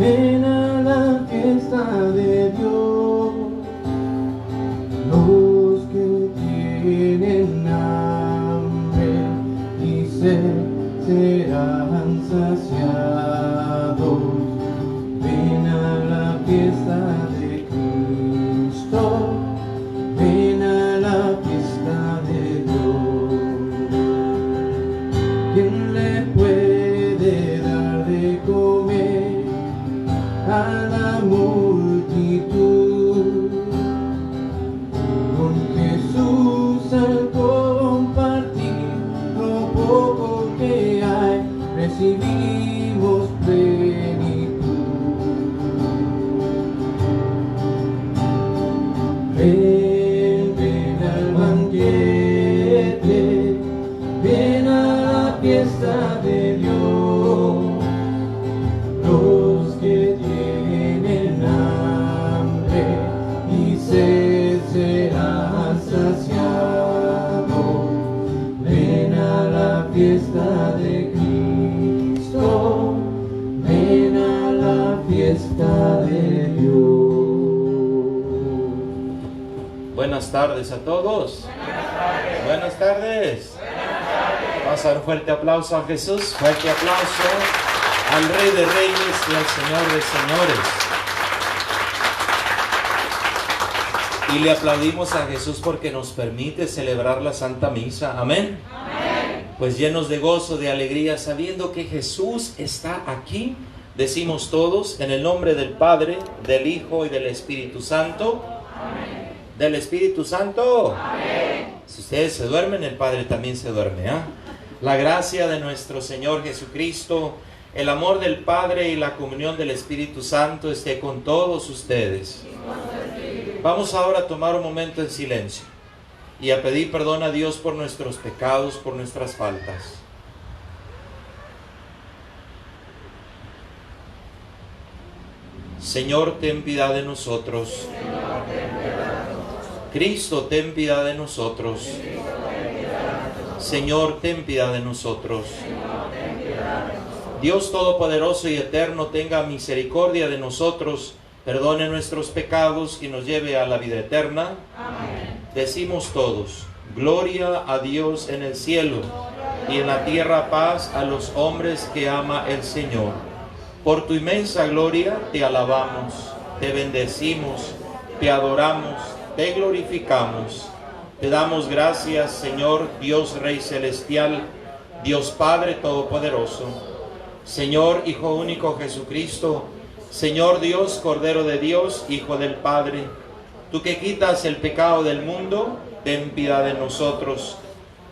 ven a la fiesta de Dios. Los que tienen hambre y sed serán saciados. Ven a la fiesta de Cristo, ven a la fiesta de Dios. ¿Quién le puede dar de comer a la multitud? Con Jesús al compartir lo poco que hay, recibimos plenitud. Ven, ven al banquete, ven a la fiesta de Dios. Los que tienen hambre y sed serán saciados. Ven a la fiesta de Cristo, ven a la fiesta de Dios. Buenas tardes a todos. Buenas tardes. Vamos a dar un fuerte aplauso a Jesús, fuerte aplauso al Rey de Reyes y al Señor de Señores. Y le aplaudimos a Jesús porque nos permite celebrar la Santa Misa. Amén. Amén. Pues llenos de gozo, de alegría, sabiendo que Jesús está aquí, decimos todos, en el nombre del Padre, del Hijo y del Espíritu Santo. Amén. Del Espíritu Santo. Amén. Si ustedes se duermen, el Padre también se duerme. La gracia de nuestro Señor Jesucristo, el amor del Padre y la comunión del Espíritu Santo esté con todos ustedes. Vamos ahora a tomar un momento en silencio y a pedir perdón a Dios por nuestros pecados, por nuestras faltas. Señor, ten piedad de nosotros. Cristo, ten piedad de nosotros. Señor, ten piedad de nosotros. Dios Todopoderoso y Eterno, tenga misericordia de nosotros, perdone nuestros pecados y nos lleve a la vida eterna. Amén. Decimos todos, gloria a Dios en el cielo y en la tierra paz a los hombres que ama el Señor. Por tu inmensa gloria te alabamos, te bendecimos, te adoramos, te glorificamos. Te damos gracias, Señor, Dios Rey Celestial, Dios Padre Todopoderoso, Señor Hijo único Jesucristo, Señor Dios, Cordero de Dios, Hijo del Padre. Tú que quitas el pecado del mundo, ten piedad de nosotros.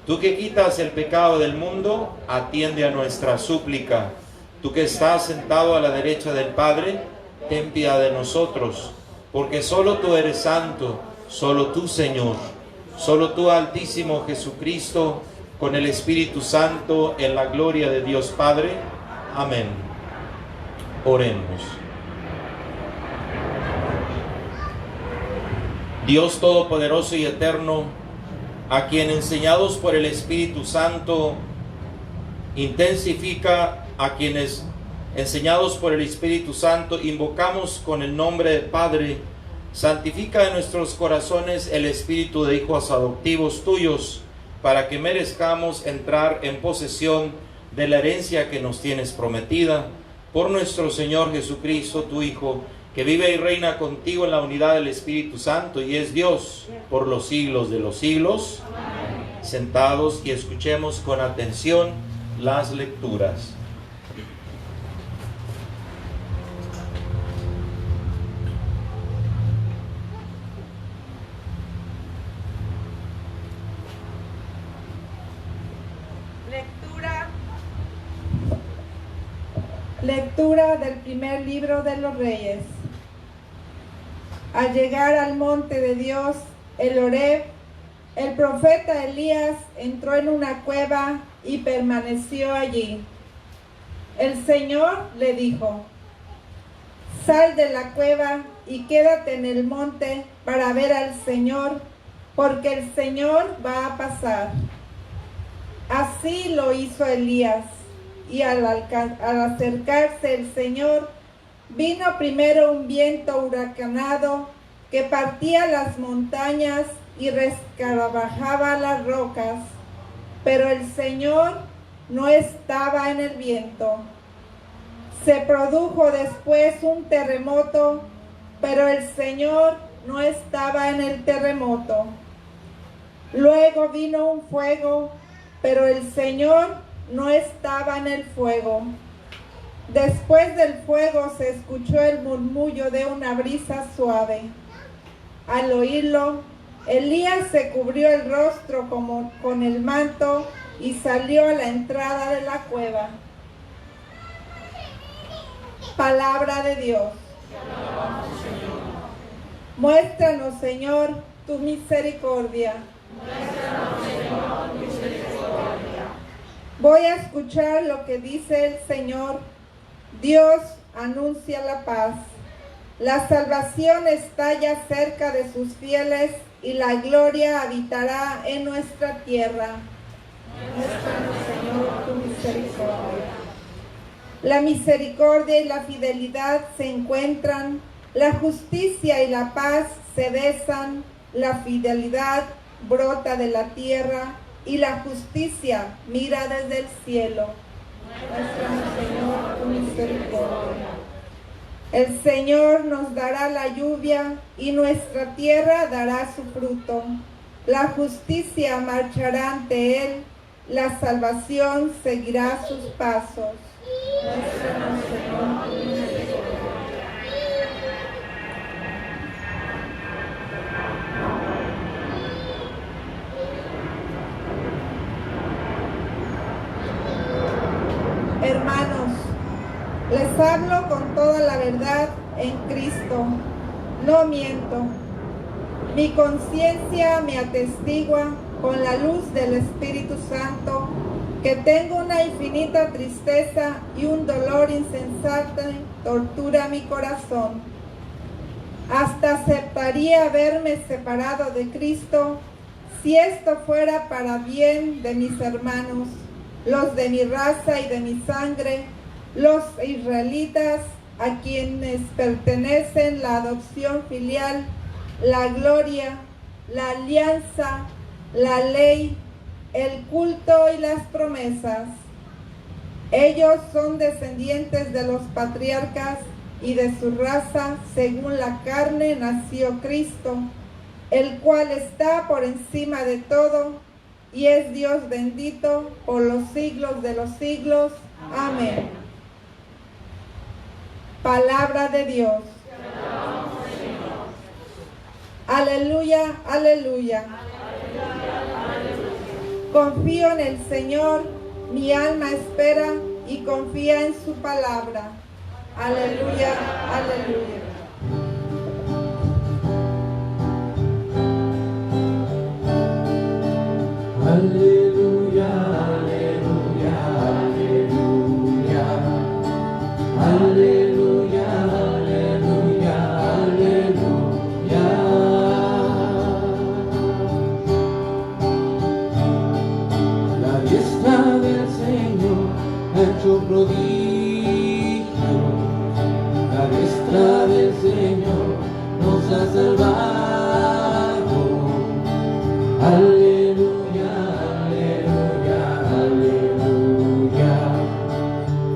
Tú que quitas el pecado del mundo, atiende a nuestra súplica. Tú que estás sentado a la derecha del Padre, ten piedad de nosotros. Porque solo tú eres santo, solo tú, Señor, solo tú, Altísimo Jesucristo, con el Espíritu Santo, en la gloria de Dios Padre. Amén. Oremos. Dios Todopoderoso y Eterno, a quien enseñados por el Espíritu Santo, intensifica a quienes enseñados por el Espíritu Santo invocamos con el nombre del Padre, santifica en nuestros corazones el espíritu de hijos adoptivos tuyos, para que merezcamos entrar en posesión de la herencia que nos tienes prometida, por nuestro Señor Jesucristo, tu Hijo, que vive y reina contigo en la unidad del Espíritu Santo y es Dios por los siglos de los siglos. Amén. Sentados y escuchemos con atención las lecturas. Lectura del primer libro de los Reyes. Al llegar al monte de Dios, el Horeb, el profeta Elías entró en una cueva y permaneció allí. El Señor le dijo: sal de la cueva y quédate en el monte para ver al Señor, porque el Señor va a pasar. Así lo hizo Elías, y al acercarse el Señor, Vino primero un viento huracanado que partía las montañas y resquebrajaba las rocas, pero el Señor no estaba en el viento. Se produjo después un terremoto, pero el Señor no estaba en el terremoto. Luego vino un fuego, pero el Señor no estaba en el fuego. Después del fuego se escuchó el murmullo de una brisa suave. Al oírlo, Elías se cubrió el rostro como con el manto y salió a la entrada de la cueva. Palabra de Dios. Muéstranos, Señor, tu misericordia. Voy a escuchar lo que dice el Señor. Dios anuncia la paz. La salvación está ya cerca de sus fieles y la gloria habitará en nuestra tierra. Muéstranos, Señor, tu misericordia. La misericordia y la fidelidad se encuentran, la justicia y la paz se besan, la fidelidad brota de la tierra y la justicia mira desde el cielo. Muéstranos, Señor, tu misericordia. El Señor nos dará la lluvia y nuestra tierra dará su fruto. La justicia marchará ante él, la salvación seguirá sus pasos. Muéstranos, Señor, tu misericordia. Hermanos, les hablo con toda la verdad en Cristo, no miento. Mi conciencia me atestigua con la luz del Espíritu Santo que tengo una infinita tristeza y un dolor insensate tortura mi corazón. Hasta aceptaría haberme separado de Cristo si esto fuera para bien de mis hermanos, los de mi raza y de mi sangre, los israelitas a quienes pertenecen la adopción filial, la gloria, la alianza, la ley, el culto y las promesas. Ellos son descendientes de los patriarcas y de su raza, según la carne, nació Cristo, el cual está por encima de todo y es Dios bendito por los siglos de los siglos. Amén. Palabra de Dios. Aleluya, aleluya. Confío en el Señor, mi alma espera y confía en su palabra. Aleluya, aleluya. Aleluya, aleluya, aleluya. Aleluya, aleluya, aleluya. La diestra del Señor ha hecho prodigios. La diestra del Señor nos ha salvado. Aleluya, aleluya, aleluya.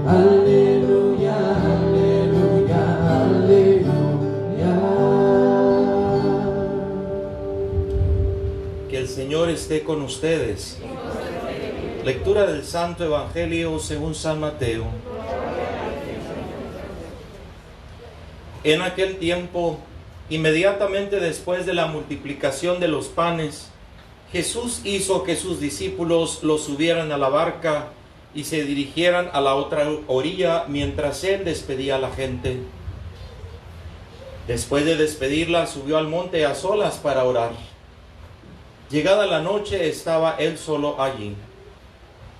Aleluya, aleluya, aleluya. Que el Señor esté con ustedes. Lectura del Santo Evangelio según San Mateo. En aquel tiempo, inmediatamente después de la multiplicación de los panes, Jesús hizo que sus discípulos los subieran a la barca y se dirigieran a la otra orilla mientras él despedía a la gente. Después de despedirla, subió al monte a solas para orar. Llegada la noche, estaba él solo allí.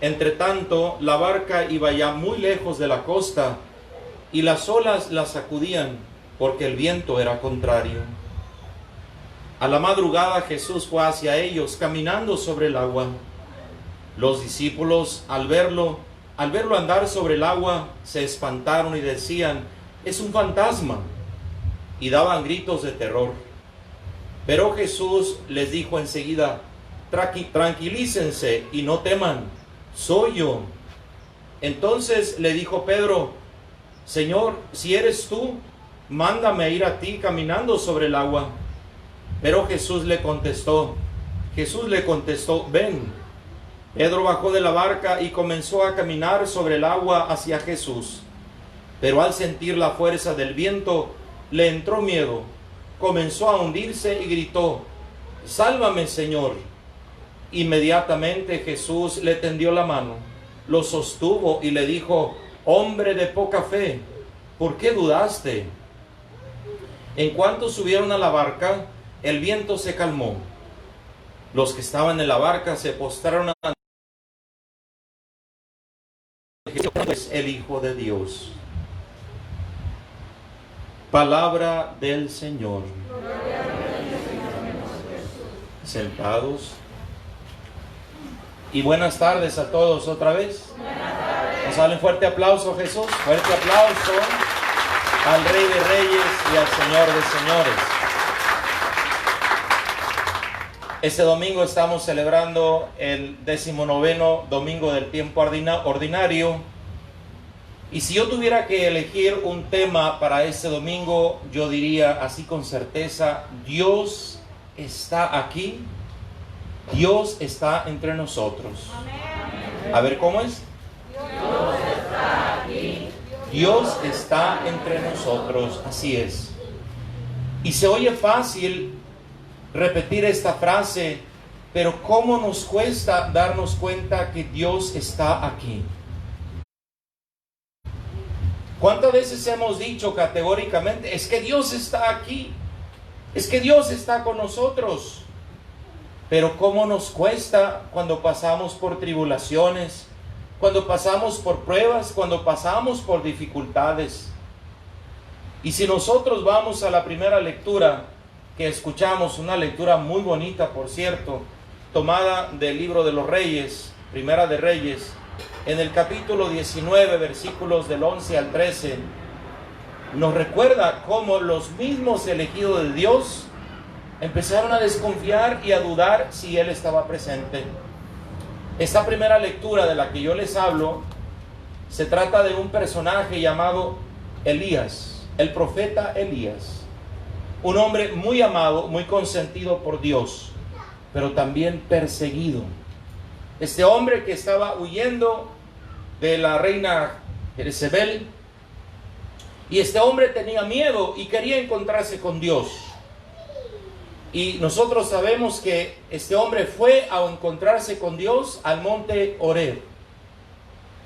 Entretanto, la barca iba ya muy lejos de la costa y las olas la sacudían porque el viento era contrario. A la madrugada Jesús fue hacia ellos caminando sobre el agua. Los discípulos, al verlo andar sobre el agua, se espantaron y decían: es un fantasma. Y daban gritos de terror. Pero Jesús les dijo enseguida: tranquilícense y no teman, soy yo. Entonces le dijo Pedro: Señor, si eres tú, mándame ir a ti caminando sobre el agua. Pero Jesús le contestó, ven. Pedro bajó de la barca y comenzó a caminar sobre el agua hacia Jesús. Pero al sentir la fuerza del viento, le entró miedo. Comenzó a hundirse y gritó: Sálvame, Señor. Inmediatamente Jesús le tendió la mano, lo sostuvo y le dijo: Hombre de poca fe, ¿por qué dudaste? En cuanto subieron a la barca, el viento se calmó. Los que estaban en la barca se postraron ante Jesús, el Hijo de Dios. Palabra del Señor. Sentados. Y buenas tardes a todos otra vez. Nos sale un fuerte aplauso a Jesús. Fuerte aplauso al Rey de Reyes y al Señor de Señores. Este domingo estamos celebrando el 19º domingo del tiempo ordinario. Y si yo tuviera que elegir un tema para este domingo, yo diría así con certeza: Dios está aquí, Dios está entre nosotros. A ver, ¿cómo es? Dios está aquí. Dios está entre nosotros, así es. Y se oye fácil repetir esta frase, pero ¿cómo nos cuesta darnos cuenta que Dios está aquí? ¿Cuántas veces hemos dicho categóricamente: es que Dios está aquí, es que Dios está con nosotros? Pero ¿cómo nos cuesta cuando pasamos por tribulaciones, cuando pasamos por pruebas, cuando pasamos por dificultades? Y si nosotros vamos a la primera lectura que escuchamos, una lectura muy bonita, por cierto, tomada del libro de los Reyes, Primera de Reyes, en el capítulo 19, versículos del 11 al 13, nos recuerda cómo los mismos elegidos de Dios empezaron a desconfiar y a dudar si Él estaba presente. Esta primera lectura de la que yo les hablo se trata de un personaje llamado Elías, el profeta Elías, un hombre muy amado, muy consentido por Dios, pero también perseguido. Este hombre que estaba huyendo de la reina Jezebel, y este hombre tenía miedo y quería encontrarse con Dios. Y nosotros sabemos que este hombre fue a encontrarse con Dios al monte Horeb,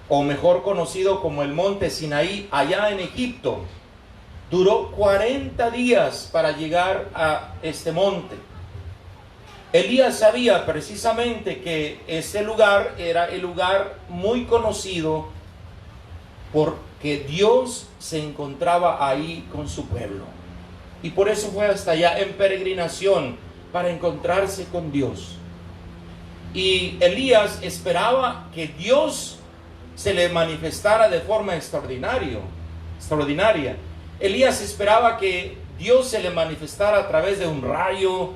o mejor conocido como el monte Sinaí, allá en Egipto. Duró 40 días para llegar a este monte. Elías sabía precisamente que ese lugar era el lugar muy conocido porque Dios se encontraba ahí con su pueblo. Y por eso fue hasta allá en peregrinación para encontrarse con Dios. Y Elías esperaba que Dios se le manifestara de forma extraordinaria. Elías esperaba que Dios se le manifestara a través de un rayo,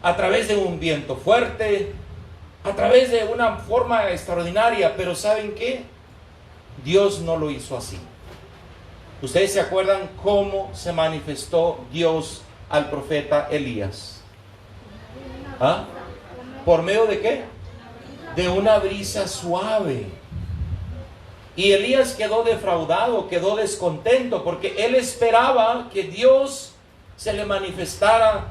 a través de un viento fuerte, a través de una forma extraordinaria. Pero ¿saben qué? Dios no lo hizo así. ¿Ustedes se acuerdan cómo se manifestó Dios al profeta Elías? ¿Ah? ¿Por medio de qué? De una brisa suave. Y Elías quedó defraudado, quedó descontento, porque él esperaba que Dios se le manifestara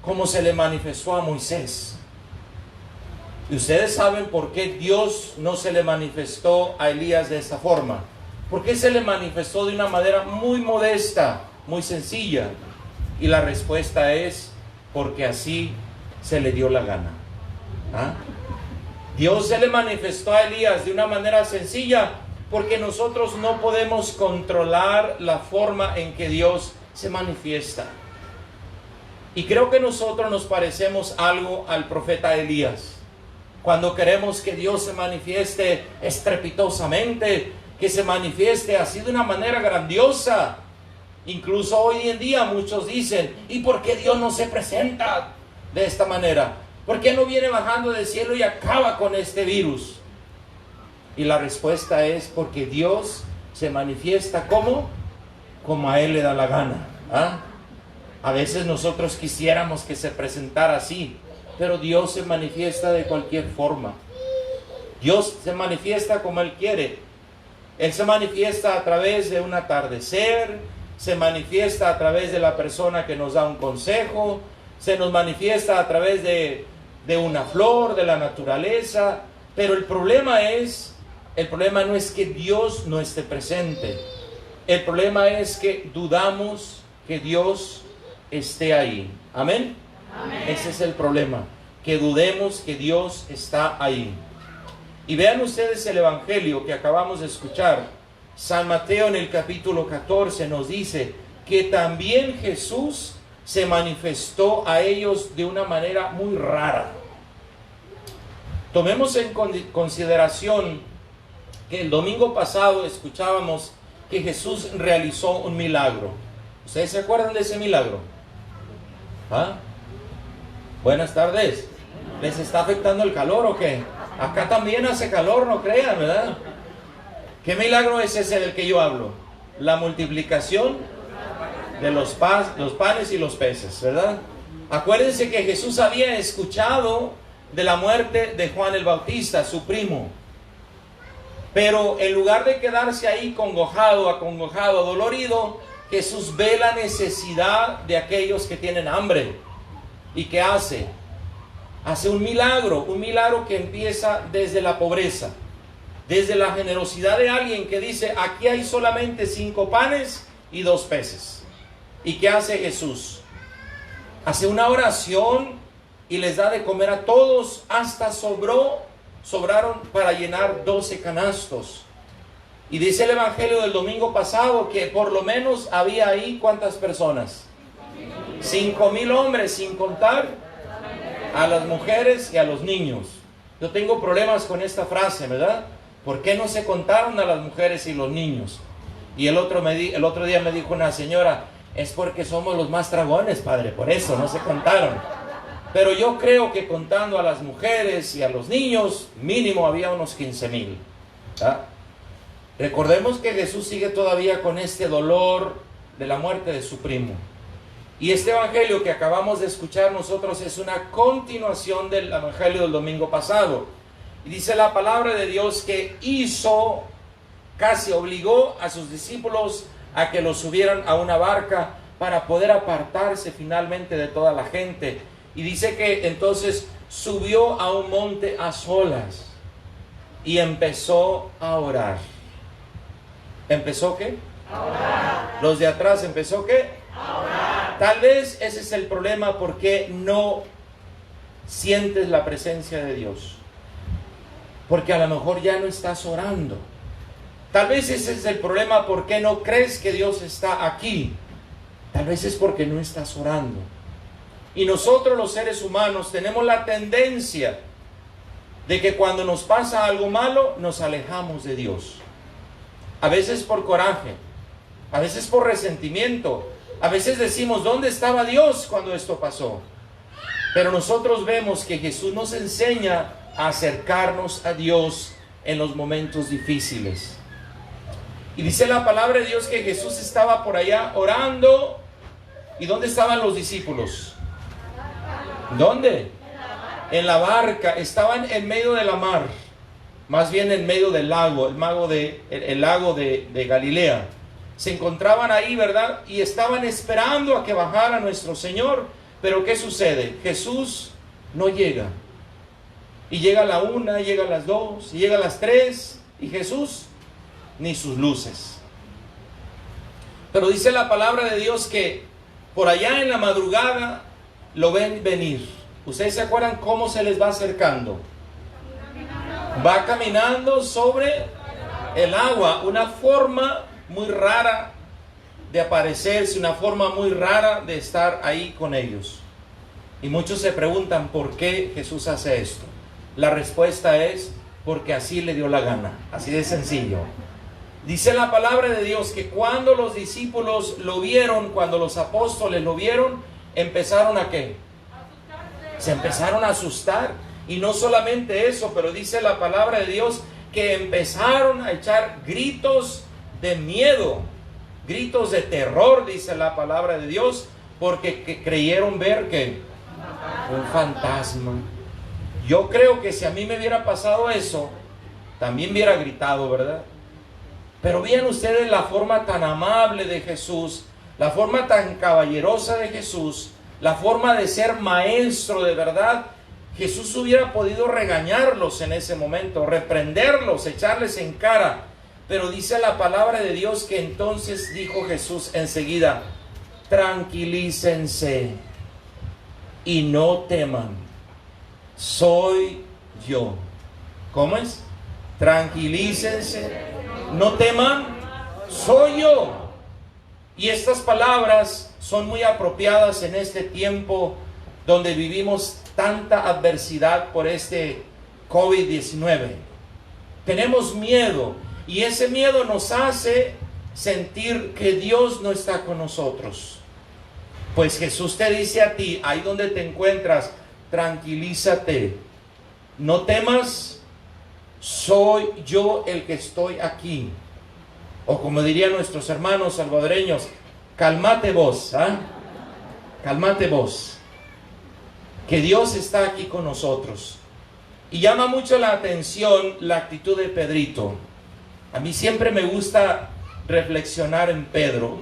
como se le manifestó a Moisés. Y ustedes saben por qué Dios no se le manifestó a Elías de esta forma. Porque se le manifestó de una manera muy modesta, muy sencilla. Y la respuesta es: porque así se le dio la gana. ¿Ah? Dios se le manifestó a Elías de una manera sencilla porque nosotros no podemos controlar la forma en que Dios se manifiesta. Y creo que nosotros nos parecemos algo al profeta Elías. Cuando queremos que Dios se manifieste estrepitosamente, que se manifieste así de una manera grandiosa. Incluso hoy en día muchos dicen, ¿y por qué Dios no se presenta de esta manera? ¿Por qué no viene bajando del cielo y acaba con este virus? Y la respuesta es porque Dios se manifiesta como a Él le da la gana. A veces nosotros quisiéramos que se presentara así, pero Dios se manifiesta de cualquier forma. Dios se manifiesta como Él quiere. Él se manifiesta a través de un atardecer, se manifiesta a través de la persona que nos da un consejo, se nos manifiesta a través de una flor, de la naturaleza. Pero el problema no es que Dios no esté presente. El problema es que dudamos que Dios esté ahí. Amén. Amén. Ese es el problema, que dudemos que Dios está ahí. Y vean ustedes el evangelio que acabamos de escuchar. San Mateo en el capítulo 14 nos dice que también Jesús se manifestó a ellos de una manera muy rara. Tomemos en consideración que el domingo pasado escuchábamos que Jesús realizó un milagro. ¿Ustedes se acuerdan de ese milagro? Buenas tardes. ¿Les está afectando el calor o qué? Acá también hace calor, no crean, ¿verdad? ¿Qué milagro es ese del que yo hablo? La multiplicación de los panes y los peces, ¿verdad? Acuérdense que Jesús había escuchado de la muerte de Juan el Bautista, su primo. Pero en lugar de quedarse ahí acongojado, dolorido, Jesús ve la necesidad de aquellos que tienen hambre. ¿Y qué hace? Hace un milagro que empieza desde la pobreza, desde la generosidad de alguien que dice, aquí hay solamente 5 panes y 2 peces. ¿Y qué hace Jesús? Hace una oración y les da de comer a todos, hasta sobraron para llenar 12 canastos. Y dice el evangelio del domingo pasado que por lo menos había ahí, ¿cuántas personas? 5,000 hombres, sin contar a las mujeres y a los niños. Yo tengo problemas con esta frase, ¿verdad? ¿Por qué no se contaron a las mujeres y los niños? Y el otro día me dijo una señora, es porque somos los más dragones, padre, por eso no se contaron. Pero yo creo que contando a las mujeres y a los niños, mínimo había unos 15,000. Recordemos que Jesús sigue todavía con este dolor de la muerte de su primo. Y este evangelio que acabamos de escuchar nosotros es una continuación del evangelio del domingo pasado. Y dice la palabra de Dios que casi obligó a sus discípulos a que los subieran a una barca para poder apartarse finalmente de toda la gente. Y dice que entonces subió a un monte a solas y empezó a orar. ¿Empezó qué? A orar. Los de atrás, ¿empezó qué? A orar. Tal vez ese es el problema, porque no sientes la presencia de Dios. Porque a lo mejor ya no estás orando. Tal vez ese es el problema, porque no crees que Dios está aquí. Tal vez es porque no estás orando. Y nosotros los seres humanos tenemos la tendencia de que cuando nos pasa algo malo, nos alejamos de Dios. A veces por coraje, a veces por resentimiento, a veces decimos, ¿dónde estaba Dios cuando esto pasó? Pero nosotros vemos que Jesús nos enseña a acercarnos a Dios en los momentos difíciles. Y dice la palabra de Dios que Jesús estaba por allá orando. ¿Y dónde estaban los discípulos? ¿Dónde? En la barca. Estaban en medio de la mar, más bien en medio del lago, el lago de Galilea. Se encontraban ahí, ¿verdad? Y estaban esperando a que bajara nuestro Señor. Pero ¿qué sucede? Jesús no llega. Y llega a la 1, llega a las 2, y llega a las 3, y Jesús ni sus luces. Pero dice la palabra de Dios que por allá en la madrugada lo ven venir. ¿Ustedes se acuerdan cómo se les va acercando? Va caminando sobre el agua, una forma muy rara de aparecerse, una forma muy rara de estar ahí con ellos. Y muchos se preguntan por qué Jesús hace esto. La respuesta es porque así le dio la gana, así de sencillo. Dice la palabra de Dios que cuando los discípulos lo vieron, cuando los apóstoles lo vieron, empezaron a ¿qué? Se empezaron a asustar. Y no solamente eso, pero dice la palabra de Dios que empezaron a echar gritos de miedo, gritos de terror, dice la palabra de Dios, porque creyeron ver que un fantasma. Yo creo que si a mí me hubiera pasado eso, también hubiera gritado, ¿verdad? Pero vean ustedes la forma tan amable de Jesús, la forma tan caballerosa de Jesús, la forma de ser maestro de verdad. Jesús hubiera podido regañarlos en ese momento, reprenderlos, echarles en cara. Pero dice la palabra de Dios que entonces dijo Jesús enseguida: tranquilícense y no teman, soy yo. ¿Cómo es? Tranquilícense, no teman, soy yo. Y estas palabras son muy apropiadas en este tiempo donde vivimos tanta adversidad por este COVID-19. Tenemos miedo y ese miedo nos hace sentir que Dios no está con nosotros. Pues Jesús te dice a ti, ahí donde te encuentras, tranquilízate, no temas, soy yo el que estoy aquí. O como dirían nuestros hermanos salvadoreños, cálmate vos, ¿ah? Cálmate vos. Que Dios está aquí con nosotros. Y llama mucho la atención la actitud de Pedrito. A mí siempre me gusta reflexionar en Pedro.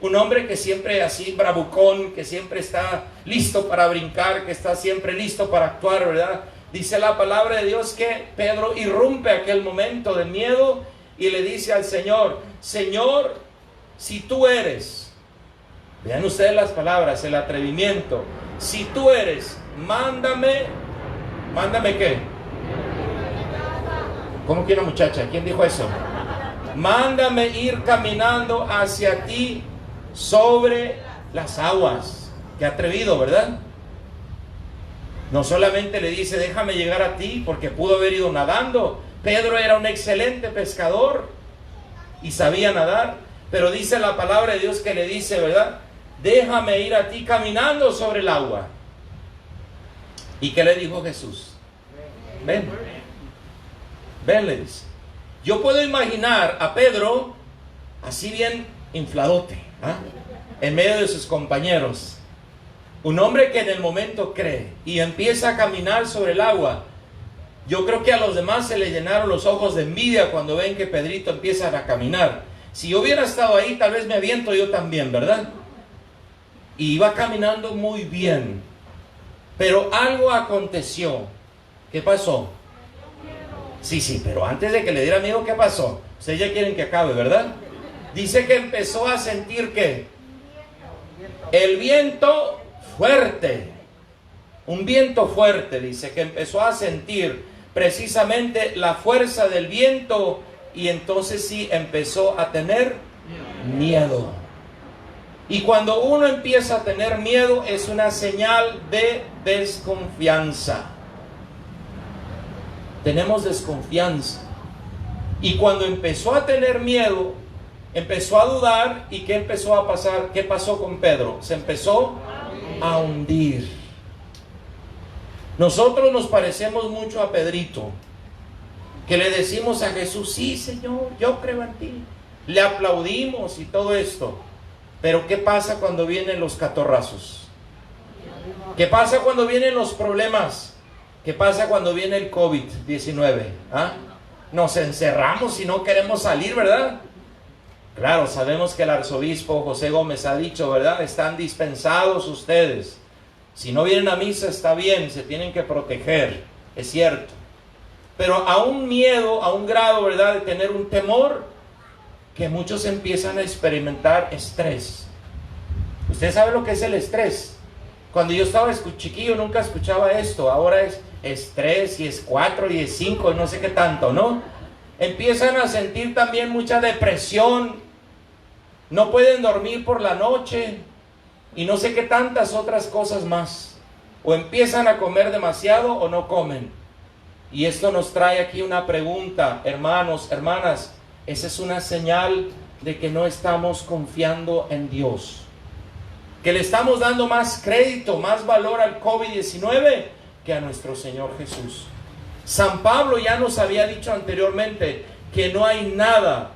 Un hombre que siempre así bravucón, que siempre está listo para brincar, que está siempre listo para actuar, ¿verdad? Dice la palabra de Dios que Pedro irrumpe aquel momento de miedo y le dice al Señor: Señor, si tú eres, vean ustedes las palabras, el atrevimiento, si tú eres, mándame ¿qué? ¿Cómo que una muchacha? ¿Quién dijo eso? Mándame ir caminando hacia ti sobre las aguas. Qué atrevido, ¿verdad? No solamente le dice déjame llegar a ti, porque pudo haber ido nadando. Pedro era un excelente pescador y sabía nadar, pero dice la palabra de Dios que le dice, ¿verdad? Déjame ir a ti caminando sobre el agua. ¿Y qué le dijo Jesús? Ven, le dice. Yo puedo imaginar a Pedro así bien infladote, ¿ah? En medio de sus compañeros. Un hombre que en el momento cree y empieza a caminar sobre el agua. Yo creo que a los demás se le llenaron los ojos de envidia cuando ven que Pedrito empieza a caminar. Si yo hubiera estado ahí, tal vez me aviento yo también, ¿verdad? Y iba caminando muy bien. Pero algo aconteció. ¿Qué pasó? Sí, pero antes de que le diera miedo, ¿qué pasó? Ustedes ya quieren que acabe, ¿verdad? Dice que empezó a sentir ¿qué? El viento fuerte. Un viento fuerte, dice, que empezó a sentir precisamente la fuerza del viento y entonces sí empezó a tener miedo. Y cuando uno empieza a tener miedo es una señal de desconfianza. Tenemos desconfianza. Y cuando empezó a tener miedo, empezó a dudar. ¿Y qué empezó a pasar? ¿Qué pasó con Pedro? Se empezó a hundir. Nosotros nos parecemos mucho a Pedrito, que le decimos a Jesús, sí Señor, yo creo en ti. Le aplaudimos y todo esto. Pero ¿qué pasa cuando vienen los catorrazos? ¿Qué pasa cuando vienen los problemas? ¿Qué pasa cuando viene el COVID-19? ¿Ah? Nos encerramos y no queremos salir, ¿verdad? Claro, sabemos que el arzobispo José Gómez ha dicho, ¿verdad? Están dispensados ustedes. Si no vienen a misa está bien, se tienen que proteger, es cierto. Pero a un miedo, a un grado, ¿verdad? De tener un temor, que muchos empiezan a experimentar estrés. ¿Usted sabe lo que es el estrés? Cuando yo estaba chiquillo nunca escuchaba esto. Ahora es estrés y es 4 y es 5 y no sé qué tanto, ¿no? Empiezan a sentir también mucha depresión. No pueden dormir por la noche y no sé qué tantas otras cosas más. O empiezan a comer demasiado o no comen. Y esto nos trae aquí una pregunta, hermanos, hermanas. esa es una señal de que no estamos confiando en Dios, que le estamos dando más crédito, más valor al COVID-19 que a nuestro Señor Jesús. San Pablo ya nos había dicho anteriormente que no hay nada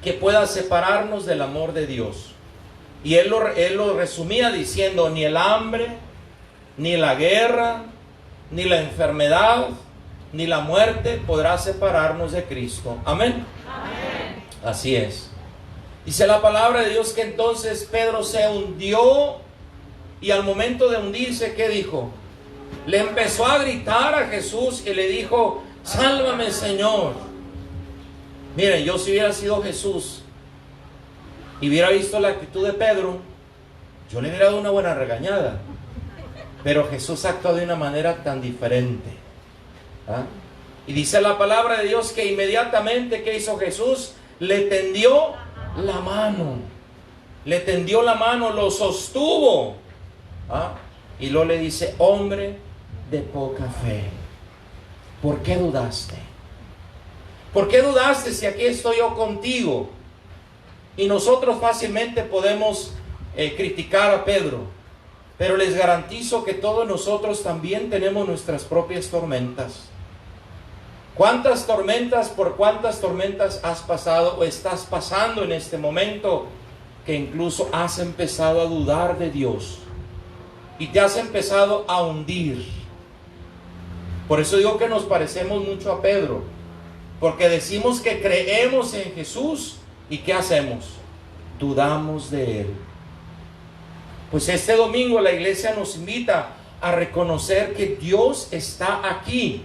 que pueda separarnos del amor de Dios. Y él lo resumía diciendo: ni el hambre, ni la guerra, ni la enfermedad, ni la muerte podrá separarnos de Cristo. Amén. Amén. Así es. Dice la palabra de Dios que entonces Pedro se hundió, y al momento de hundirse, ¿qué dijo? Le empezó a gritar a Jesús y le dijo: sálvame, Señor. Miren, yo si hubiera sido Jesús y hubiera visto la actitud de Pedro, yo le hubiera dado una buena regañada. Pero Jesús actuó de una manera tan diferente. ¿Ah? Y dice la palabra de Dios que inmediatamente, ¿qué hizo Jesús? Le tendió la mano. Le tendió la mano, lo sostuvo. ¿Ah? Y luego le dice: hombre de poca fe, ¿por qué dudaste? ¿Por qué dudaste si aquí estoy yo contigo? Y nosotros fácilmente podemos criticar a Pedro, pero les garantizo que todos nosotros también tenemos nuestras propias tormentas. ¿Cuántas tormentas, por cuántas tormentas has pasado o estás pasando en este momento, que incluso has empezado a dudar de Dios y te has empezado a hundir? Por eso digo que nos parecemos mucho a Pedro, porque decimos que creemos en Jesús, ¿y qué hacemos? Dudamos de Él. Pues este domingo la iglesia nos invita a reconocer que Dios está aquí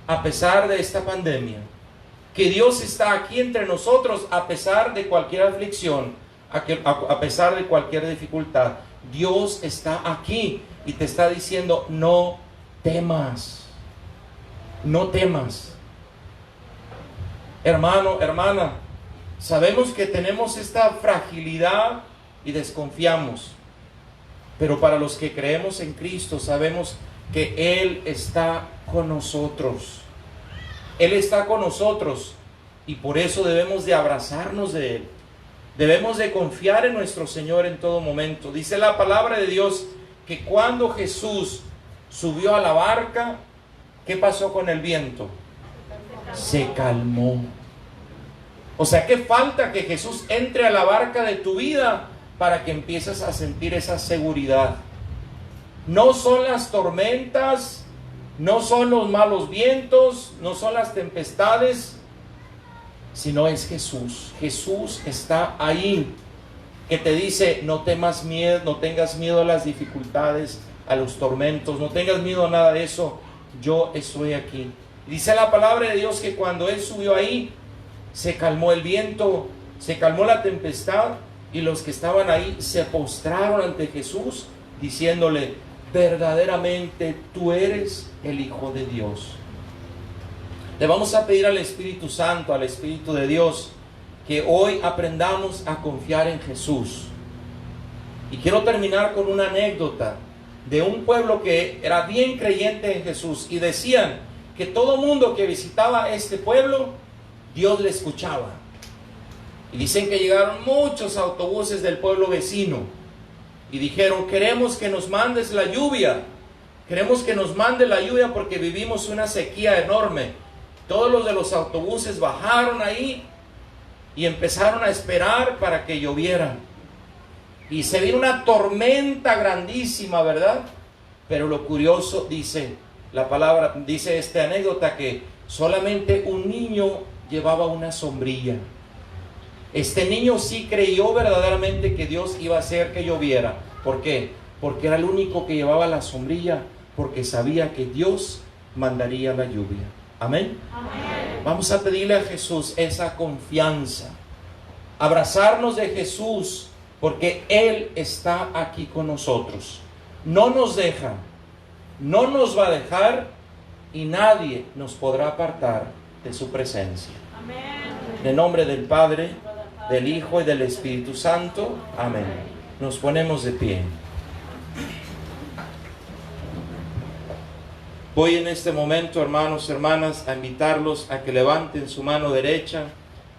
a pesar de esta pandemia, que Dios está aquí entre nosotros a pesar de cualquier aflicción, a pesar de cualquier dificultad. Dios está aquí y te está diciendo: no temas, no temas. Hermano, hermana, sabemos que tenemos esta fragilidad y desconfiamos, pero para los que creemos en Cristo sabemos que Él está con nosotros. Él está con nosotros y por eso debemos de abrazarnos de Él. Debemos de confiar en nuestro Señor en todo momento. Dice la palabra de Dios que cuando Jesús subió a la barca, ¿qué pasó con el viento? Se calmó. O sea, ¿qué falta? Que Jesús entre a la barca de tu vida para que empieces a sentir esa seguridad. No son las tormentas, no son los malos vientos, no son las tempestades, sino es Jesús. Jesús está ahí, que te dice: no temas miedo, no tengas miedo a las dificultades, a los tormentos, no tengas miedo a nada de eso. Yo estoy aquí. Dice la palabra de Dios que cuando Él subió ahí, se calmó el viento, se calmó la tempestad, y los que estaban ahí se postraron ante Jesús, diciéndole: verdaderamente tú eres el Hijo de Dios. Le vamos a pedir al Espíritu Santo, al Espíritu de Dios, que hoy aprendamos a confiar en Jesús. Y quiero terminar con una anécdota de un pueblo que era bien creyente en Jesús, y decían que todo mundo que visitaba este pueblo, Dios le escuchaba. Y dicen que llegaron muchos autobuses del pueblo vecino y dijeron: queremos que nos mandes la lluvia, queremos que nos mande la lluvia porque vivimos una sequía enorme. Todos los de los autobuses bajaron ahí y empezaron a esperar para que lloviera. Y se vino una tormenta grandísima, ¿verdad? Pero lo curioso, dice la palabra, dice esta anécdota, que solamente un niño llevaba una sombrilla. Este niño sí creyó verdaderamente que Dios iba a hacer que lloviera. ¿Por qué? Porque era el único que llevaba la sombrilla, porque sabía que Dios mandaría la lluvia. Amén. Amén. Vamos a pedirle a Jesús esa confianza, abrazarnos de Jesús, porque Él está aquí con nosotros. No nos deja, no nos va a dejar, y nadie nos podrá apartar de su presencia. Amén. En el nombre del Padre, del Hijo y del Espíritu Santo. Amén. Nos ponemos de pie. Voy en este momento, hermanos, hermanas, a invitarlos a que levanten su mano derecha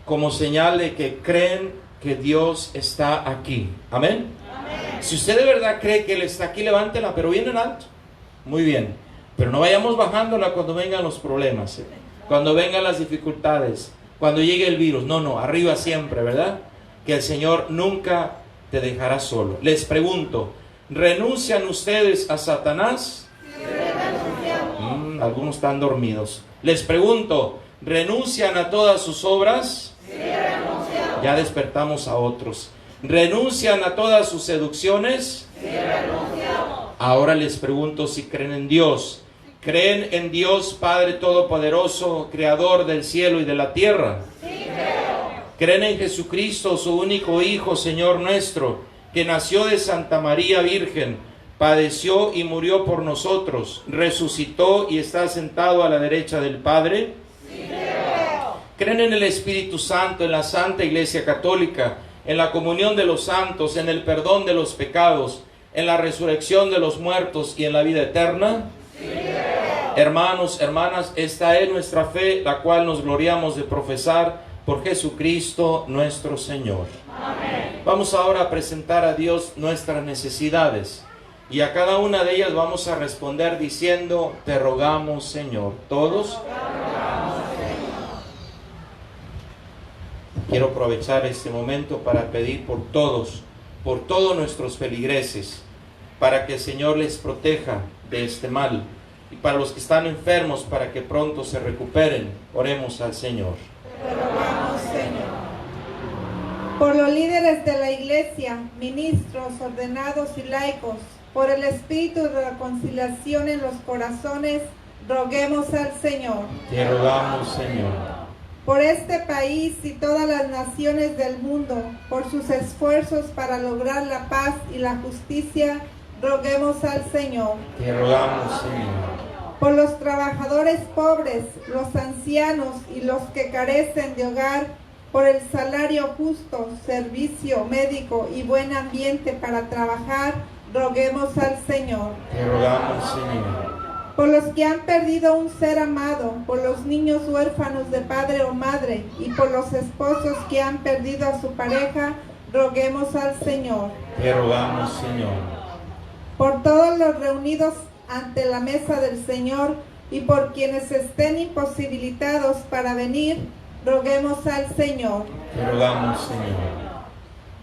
como señal de que creen que Dios está aquí. Amén. Si usted de verdad cree que Él está aquí, levántela, pero bien en alto. Muy bien. Pero no vayamos bajándola cuando vengan los problemas, cuando vengan las dificultades, cuando llegue el virus. No, arriba siempre, ¿verdad? Que el Señor nunca te dejará solo. Les pregunto, ¿renuncian ustedes a Satanás? Sí, renunciamos. Algunos están dormidos. Les pregunto, ¿renuncian a todas sus obras? Sí, renunciamos. Ya despertamos a otros. ¿Renuncian a todas sus seducciones? Sí, renunciamos. Ahora les pregunto si creen en Dios. ¿Creen en Dios Padre Todopoderoso, Creador del cielo y de la tierra? Sí, creo. ¿Creen en Jesucristo, su único Hijo, Señor nuestro, que nació de Santa María Virgen, padeció y murió por nosotros, resucitó y está sentado a la derecha del Padre? Sí, creo. ¿Creen en el Espíritu Santo, en la Santa Iglesia Católica, en la comunión de los santos, en el perdón de los pecados, en la resurrección de los muertos y en la vida eterna? Sí, creo. Hermanos, hermanas, esta es nuestra fe, la cual nos gloriamos de profesar por Jesucristo nuestro Señor. Amén. Vamos ahora a presentar a Dios nuestras necesidades y a cada una de ellas vamos a responder diciendo: te rogamos, Señor. ¿Todos? Quiero aprovechar este momento para pedir por todos nuestros feligreses, para que el Señor les proteja de este mal, y para los que están enfermos, para que pronto se recuperen. Oremos al Señor. Te rogamos, Señor. Por los líderes de la Iglesia, ministros, ordenados y laicos, por el espíritu de reconciliación en los corazones, roguemos al Señor. Te rogamos, Señor. Por este país y todas las naciones del mundo, por sus esfuerzos para lograr la paz y la justicia, roguemos al Señor. Te rogamos, Señor. Por los trabajadores pobres, los ancianos y los que carecen de hogar, por el salario justo, servicio médico y buen ambiente para trabajar, roguemos al Señor. Te rogamos, Señor. Por los que han perdido un ser amado, por los niños huérfanos de padre o madre y por los esposos que han perdido a su pareja, roguemos al Señor. Te rogamos, Señor. Por todos los reunidos ante la mesa del Señor y por quienes estén imposibilitados para venir, roguemos al Señor. Te rogamos, Señor.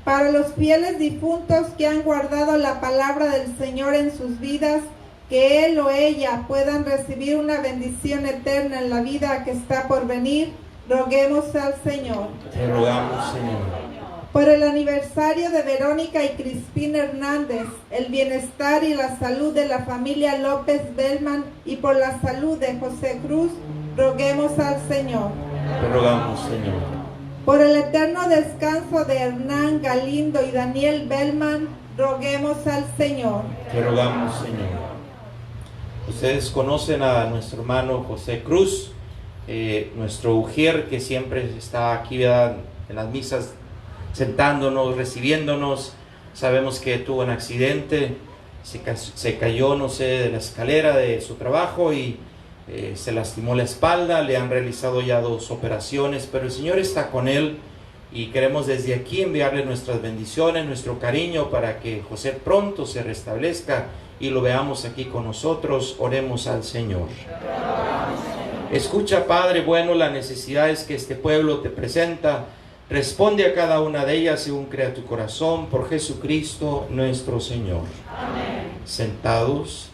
Para los fieles difuntos que han guardado la palabra del Señor en sus vidas, que él o ella puedan recibir una bendición eterna en la vida que está por venir, roguemos al Señor. Te rogamos, Señor. Por el aniversario de Verónica y Crispín Hernández, el bienestar y la salud de la familia López Bellman y por la salud de José Cruz, roguemos al Señor. Te rogamos, Señor. Por el eterno descanso de Hernán Galindo y Daniel Bellman, roguemos al Señor. Te rogamos, Señor. Ustedes conocen a nuestro hermano José Cruz, nuestro ujier, que siempre está aquí, ¿verdad?, en las misas, sentándonos, recibiéndonos. Sabemos que tuvo un accidente, se cayó, no sé, de la escalera de su trabajo y se lastimó la espalda. Le han realizado ya 2 operaciones, pero el Señor está con él y queremos desde aquí enviarle nuestras bendiciones, nuestro cariño para que José pronto se restablezca y lo veamos aquí con nosotros. Oremos al Señor. Escucha, Padre bueno, las necesidades que este pueblo te presenta. Responde a cada una de ellas según crea tu corazón, por Jesucristo nuestro Señor. Amén. Sentados.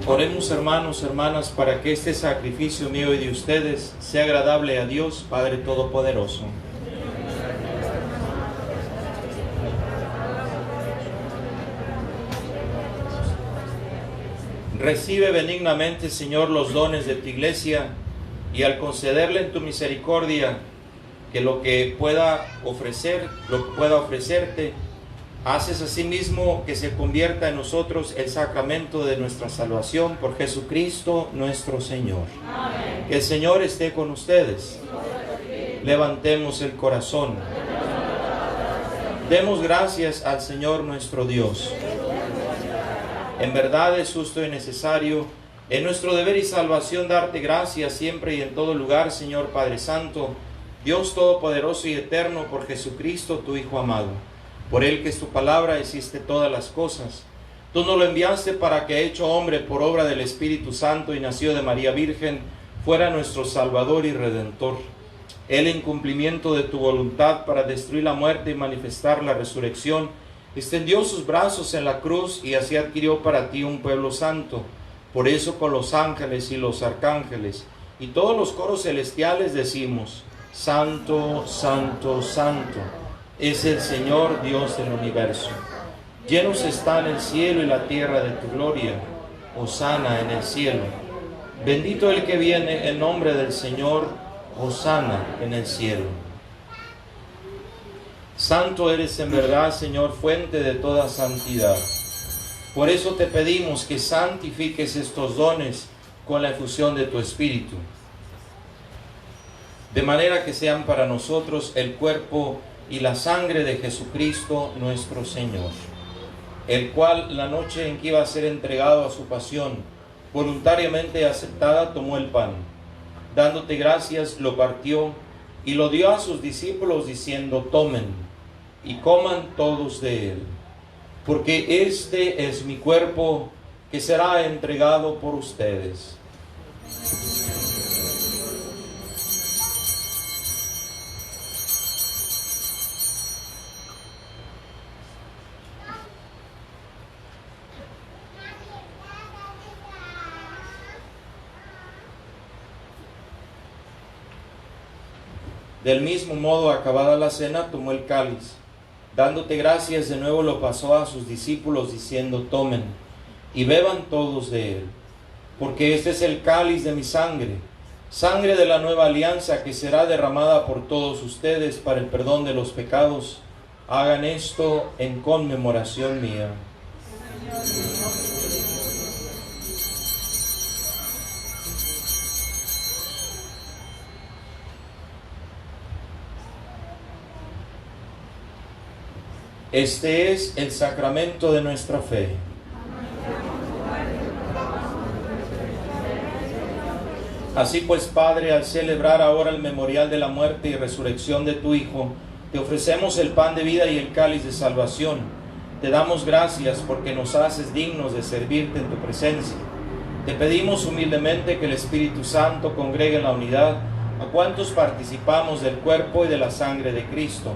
Oremos, hermanos, hermanas, para que este sacrificio mío y de ustedes sea agradable a Dios, Padre Todopoderoso. Recibe benignamente, Señor, los dones de tu iglesia, y al concederle en tu misericordia que lo que pueda ofrecerte, haces asimismo que se convierta en nosotros el sacramento de nuestra salvación por Jesucristo nuestro Señor. Amén. Que el Señor esté con ustedes. Levantemos el corazón. Demos gracias al Señor nuestro Dios. En verdad es justo y necesario, en nuestro deber y salvación, darte gracias siempre y en todo lugar, Señor Padre Santo, Dios Todopoderoso y Eterno, por Jesucristo, tu Hijo amado. Por Él, que es tu palabra, hiciste todas las cosas. Tú nos lo enviaste para que, hecho hombre por obra del Espíritu Santo y nacido de María Virgen, fuera nuestro Salvador y Redentor. Él, en cumplimiento de tu voluntad para destruir la muerte y manifestar la resurrección, extendió sus brazos en la cruz y así adquirió para ti un pueblo santo. Por eso con los ángeles y los arcángeles y todos los coros celestiales decimos: Santo, Santo, Santo es el Señor Dios del universo. Llenos están el cielo y la tierra de tu gloria. Hosana en el cielo. Bendito el que viene en nombre del Señor. Hosana en el cielo. Santo eres en verdad, Señor, fuente de toda santidad. Por eso te pedimos que santifiques estos dones con la efusión de tu Espíritu, de manera que sean para nosotros el cuerpo y la sangre de Jesucristo nuestro Señor, el cual, la noche en que iba a ser entregado a su pasión, voluntariamente aceptada, tomó el pan. Dándote gracias, lo partió y lo dio a sus discípulos, diciendo: tomen y coman todos de él, porque este es mi cuerpo que será entregado por ustedes. Del mismo modo, acabada la cena, tomó el cáliz. Dándote gracias, de nuevo lo pasó a sus discípulos, diciendo: tomen y beban todos de él, porque este es el cáliz de mi sangre, sangre de la nueva alianza, que será derramada por todos ustedes para el perdón de los pecados. Hagan esto en conmemoración mía. Este es el sacramento de nuestra fe. Así pues, Padre, al celebrar ahora el memorial de la muerte y resurrección de tu Hijo, te ofrecemos el pan de vida y el cáliz de salvación. Te damos gracias porque nos haces dignos de servirte en tu presencia. Te pedimos humildemente que el Espíritu Santo congregue en la unidad a cuantos participamos del cuerpo y de la sangre de Cristo.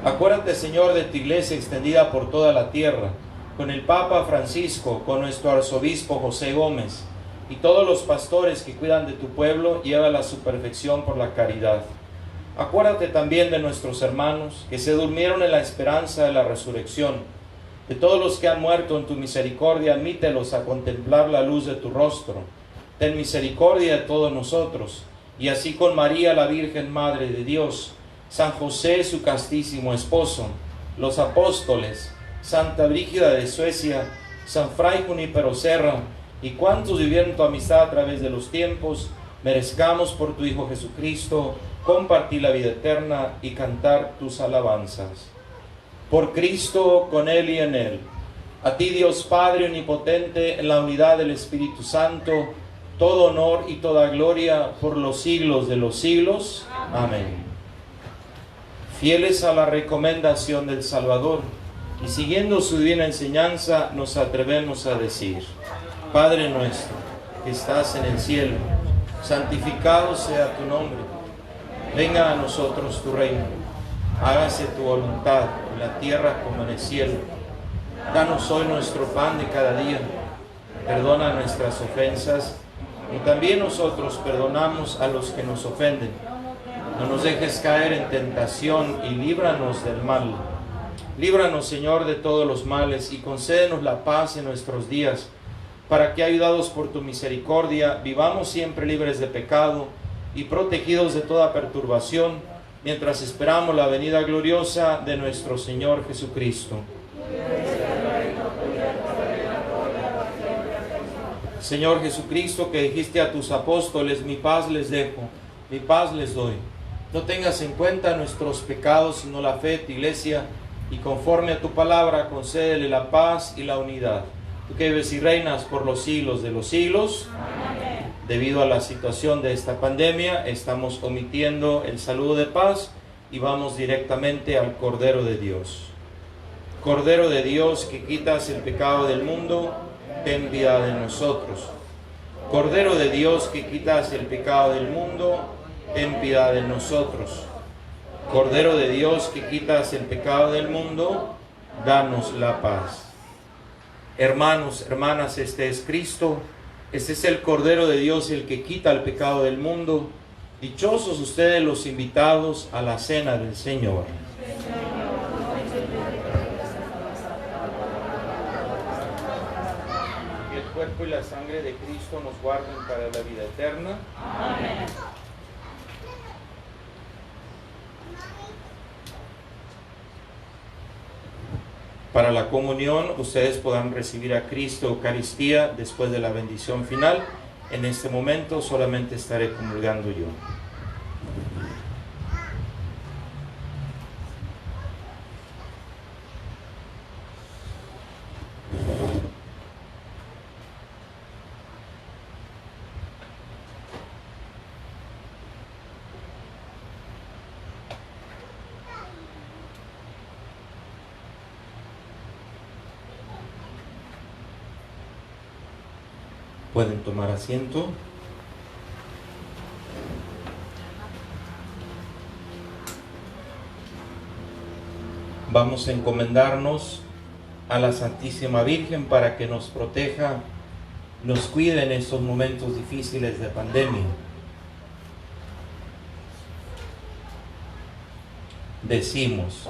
Acuérdate, Señor, de tu iglesia extendida por toda la tierra, con el Papa Francisco, con nuestro arzobispo José Gómez, y todos los pastores que cuidan de tu pueblo, llévala a su perfección por la caridad. Acuérdate también de nuestros hermanos que se durmieron en la esperanza de la resurrección. De todos los que han muerto en tu misericordia, admítelos a contemplar la luz de tu rostro. Ten misericordia de todos nosotros, y así con María, la Virgen Madre de Dios, San José, su castísimo esposo, los apóstoles, Santa Brígida de Suecia, San Fray Junípero Serra, y cuantos vivieron tu amistad a través de los tiempos, merezcamos por tu Hijo Jesucristo compartir la vida eterna y cantar tus alabanzas. Por Cristo, con Él y en Él, a ti, Dios Padre omnipotente, en la unidad del Espíritu Santo, todo honor y toda gloria por los siglos de los siglos. Amén. Fieles a la recomendación del Salvador y siguiendo su divina enseñanza, nos atrevemos a decir: Padre nuestro, que estás en el cielo, santificado sea tu nombre. Venga a nosotros tu reino. Hágase tu voluntad en la tierra como en el cielo. Danos hoy nuestro pan de cada día. perdona nuestras ofensas, y también nosotros perdonamos a los que nos ofenden. No nos dejes caer en tentación y líbranos del mal. Líbranos, Señor, de todos los males y concédenos la paz en nuestros días, para que, ayudados por tu misericordia, vivamos siempre libres de pecado y protegidos de toda perturbación, mientras esperamos la venida gloriosa de nuestro Señor Jesucristo. Señor Jesucristo, que dijiste a tus apóstoles: mi paz les dejo, mi paz les doy. No tengas en cuenta nuestros pecados, sino la fe de tu iglesia, y conforme a tu palabra, concédele la paz y la unidad. Tú que vives y reinas por los siglos de los siglos. Amén. Debido a la situación de esta pandemia, estamos omitiendo el saludo de paz y vamos directamente al Cordero de Dios. Cordero de Dios, que quitas el pecado del mundo, ten piedad de nosotros. Cordero de Dios, que quitas el pecado del mundo, ten piedad de nosotros. Cordero de Dios, que quitas el pecado del mundo, danos la paz. Hermanos, hermanas, este es Cristo, este es el Cordero de Dios, el que quita el pecado del mundo. Dichosos ustedes los invitados a la cena del Señor. Que el cuerpo y la sangre de Cristo nos guarden para la vida eterna. Amén. Para la comunión, ustedes podrán recibir a Cristo Eucaristía después de la bendición final. En este momento solamente estaré comulgando yo. Pueden tomar asiento. Vamos a encomendarnos a la Santísima Virgen para que nos proteja, nos cuide en estos momentos difíciles de pandemia. Decimos: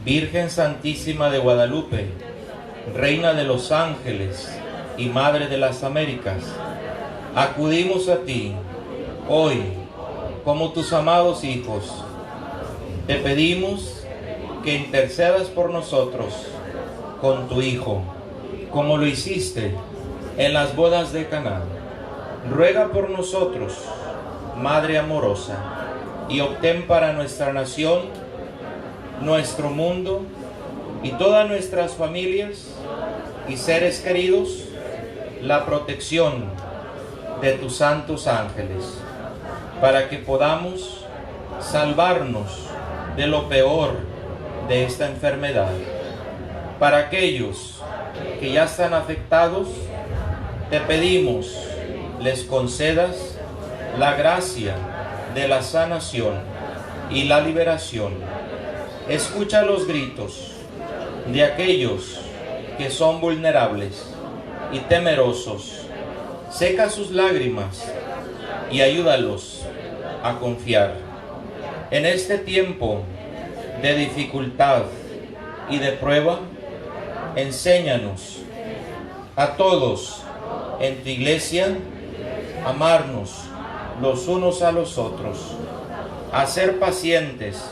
Virgen Santísima de Guadalupe, Reina de los ángeles y Madre de las Américas, acudimos a ti hoy como tus amados hijos. Te pedimos que intercedas por nosotros con tu Hijo, como lo hiciste en las bodas de Caná. Ruega por nosotros, Madre amorosa, y obtén para nuestra nación, nuestro mundo y todas nuestras familias y seres queridos la protección de tus santos ángeles, para que podamos salvarnos de lo peor de esta enfermedad. Para aquellos que ya están afectados, te pedimos les concedas la gracia de la sanación y la liberación. Escucha los gritos de aquellos que son vulnerables y temerosos. Seca sus lágrimas y ayúdalos a confiar. En este tiempo de dificultad y de prueba, enséñanos a todos en tu iglesia a amarnos los unos a los otros, a ser pacientes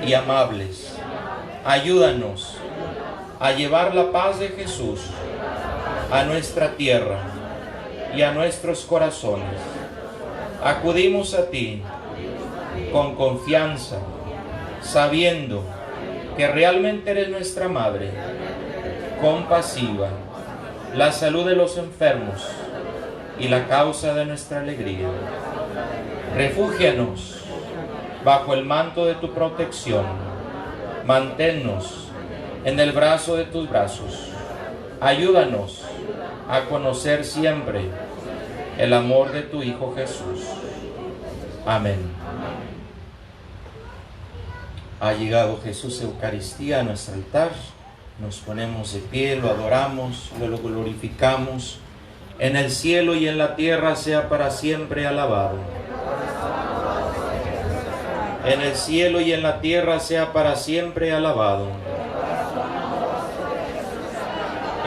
y amables. Ayúdanos a llevar la paz de Jesús a nuestra tierra y a nuestros corazones. Acudimos a ti con confianza, sabiendo que realmente eres nuestra Madre, compasiva, la salud de los enfermos y la causa de nuestra alegría. Refúgianos bajo el manto de tu protección. Manténnos en el brazo de tus brazos. Ayúdanos a conocer siempre el amor de tu Hijo Jesús. Amén. Ha llegado Jesús Eucaristía a nuestro altar. Nos ponemos de pie, lo adoramos, lo glorificamos. En el cielo y en la tierra sea para siempre alabado. En el cielo y en la tierra sea para siempre alabado.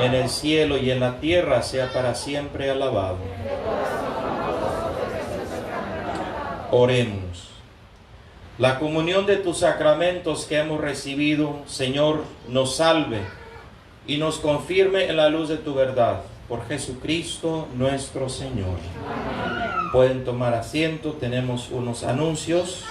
En el cielo y en la tierra sea para siempre alabado. Oremos. La comunión de tus sacramentos que hemos recibido, Señor, nos salve y nos confirme en la luz de tu verdad. Por Jesucristo nuestro Señor. Amén. Pueden tomar asiento, tenemos unos anuncios.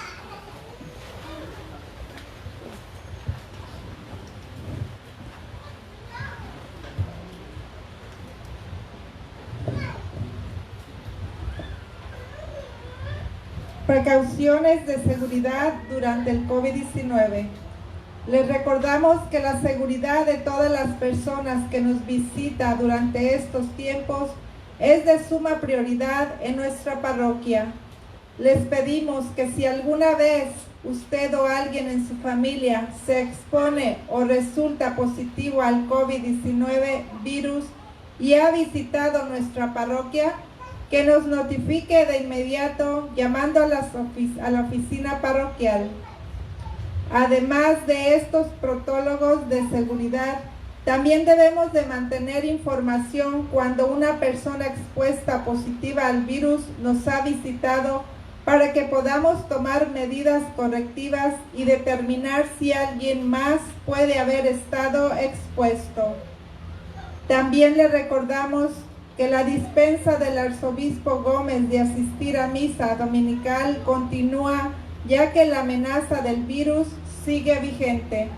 Precauciones de seguridad durante el COVID-19. Les recordamos que la seguridad de todas las personas que nos visitan durante estos tiempos es de suma prioridad en nuestra parroquia. Les pedimos que si alguna vez usted o alguien en su familia se expone o resulta positivo al COVID-19 virus y ha visitado nuestra parroquia, que nos notifique de inmediato llamando a la oficina parroquial. Además de estos protocolos de seguridad, también debemos de mantener información cuando una persona expuesta positiva al virus nos ha visitado para que podamos tomar medidas correctivas y determinar si alguien más puede haber estado expuesto. También le recordamos que la dispensa del arzobispo Gómez de asistir a misa dominical continúa, ya que la amenaza del virus sigue vigente.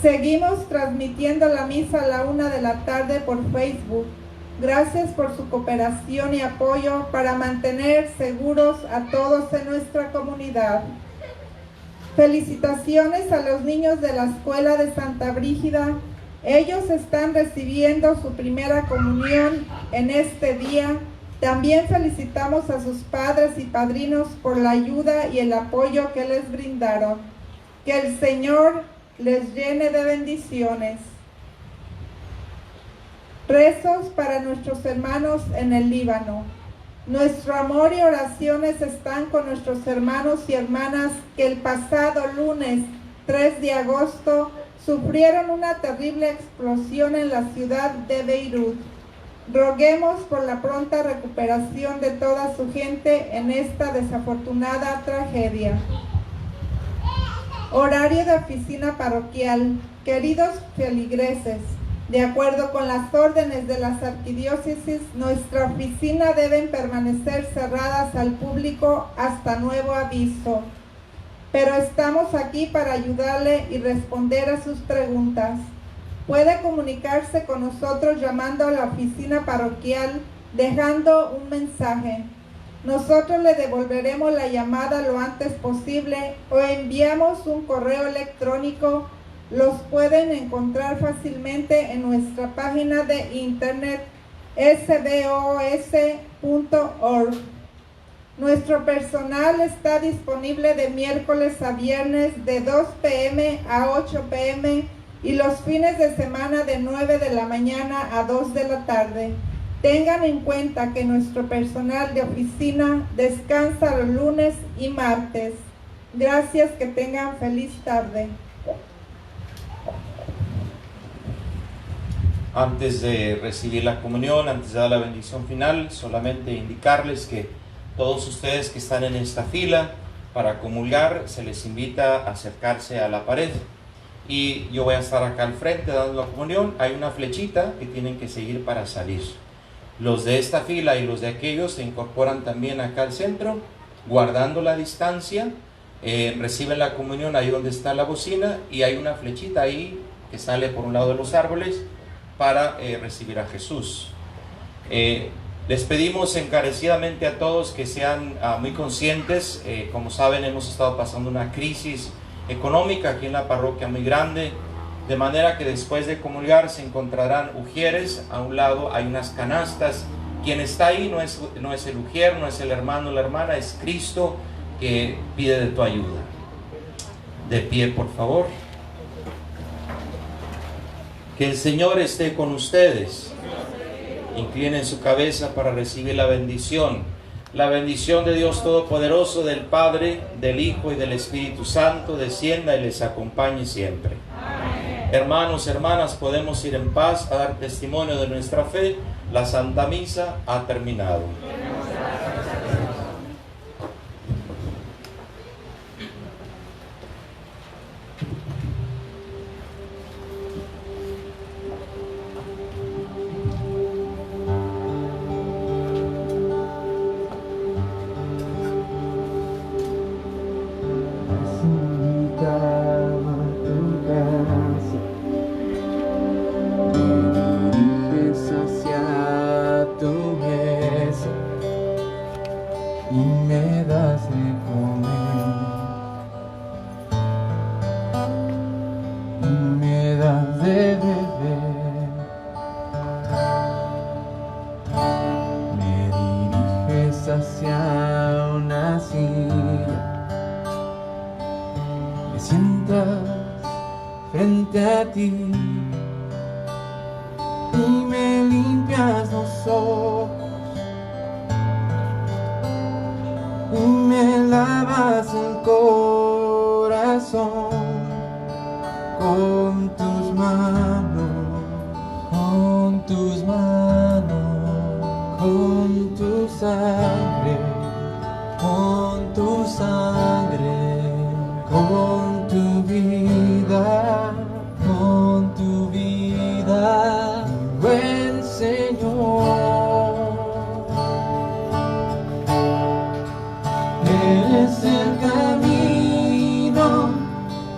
Seguimos transmitiendo la misa a la 1 de la tarde por Facebook. Gracias por su cooperación y apoyo para mantener seguros a todos en nuestra comunidad. Felicitaciones a los niños de la Escuela de Santa Brígida. Ellos están recibiendo su primera comunión en este día. También felicitamos a sus padres y padrinos por la ayuda y el apoyo que les brindaron. Que el Señor les llene de bendiciones. Rezos para nuestros hermanos en el Líbano. Nuestro amor y oraciones están con nuestros hermanos y hermanas que el pasado lunes 3 de agosto sufrieron una terrible explosión en la ciudad de Beirut. Roguemos por la pronta recuperación de toda su gente en esta desafortunada tragedia. Horario de oficina parroquial. Queridos feligreses, de acuerdo con las órdenes de las arquidiócesis, nuestra oficina deben permanecer cerradas al público hasta nuevo aviso. Pero estamos aquí para ayudarle y responder a sus preguntas. Puede comunicarse con nosotros llamando a la oficina parroquial, dejando un mensaje. Nosotros le devolveremos la llamada lo antes posible o enviamos un correo electrónico. Los pueden encontrar fácilmente en nuestra página de internet sbos.org. Nuestro personal está disponible de miércoles a viernes de 2 p.m. a 8 p.m. y los fines de semana de 9 de la mañana a 2 de la tarde. Tengan en cuenta que nuestro personal de oficina descansa los lunes y martes. Gracias, que tengan feliz tarde. Antes de recibir la comunión, antes de dar la bendición final, solamente indicarles que todos ustedes que están en esta fila para comulgar, se les invita a acercarse a la pared. Y yo voy a estar acá al frente dando la comunión. Hay una flechita que tienen que seguir para salir. Los de esta fila y los de aquellos se incorporan también acá al centro, guardando la distancia. Reciben la comunión ahí donde está la bocina y hay una flechita ahí que sale por un lado de los árboles para recibir a Jesús. Les pedimos encarecidamente a todos que sean muy conscientes. Como saben, hemos estado pasando una crisis económica aquí en la parroquia muy grande, de manera que después de comulgar se encontrarán ujieres. A un lado hay unas canastas. Quien está ahí no es el ujier, no es el hermano o la hermana, es Cristo que pide de tu ayuda. De pie, por favor. Que el Señor esté con ustedes. Inclinen su cabeza para recibir la bendición. La bendición de Dios Todopoderoso, del Padre, del Hijo y del Espíritu Santo, descienda y les acompañe siempre. Amén. Hermanos, hermanas, podemos ir en paz a dar testimonio de nuestra fe. La Santa Misa ha terminado. Hacia una silla, me sientas frente a ti y me limpias los ojos y me lavas el corazón con tus manos, con tus manos, con tu sangre, con tu sangre, con tu vida, con tu vida, buen Señor. Eres el camino,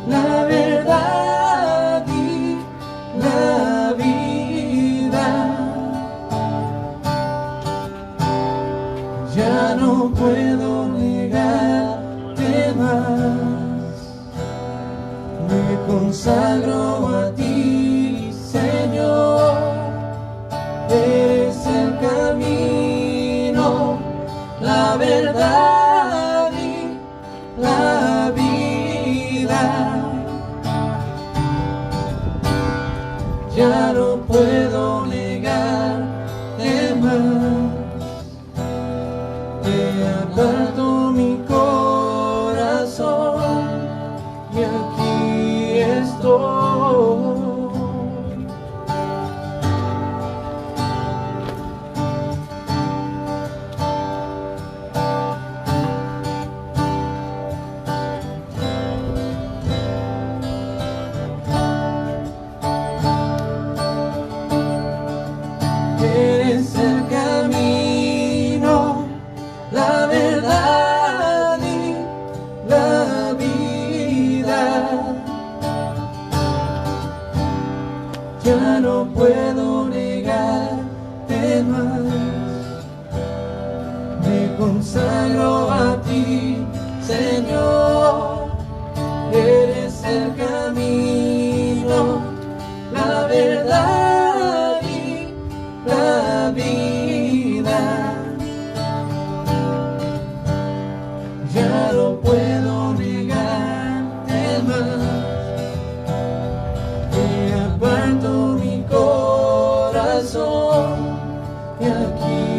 la verdad y la vida. Ya no puedo negarte más, me consagro a ti, Señor. Eres el camino, la verdad y la vida. Ya no puedo negarte más. Te aparto mi corazón y aquí estoy. Eres el camino, la verdad y la vida. Ya no puedo negarte más, me consagro a ti, Señor. Eres el camino, la verdad y la vida. Ya no puedo negarte más, te aparto mi corazón y aquí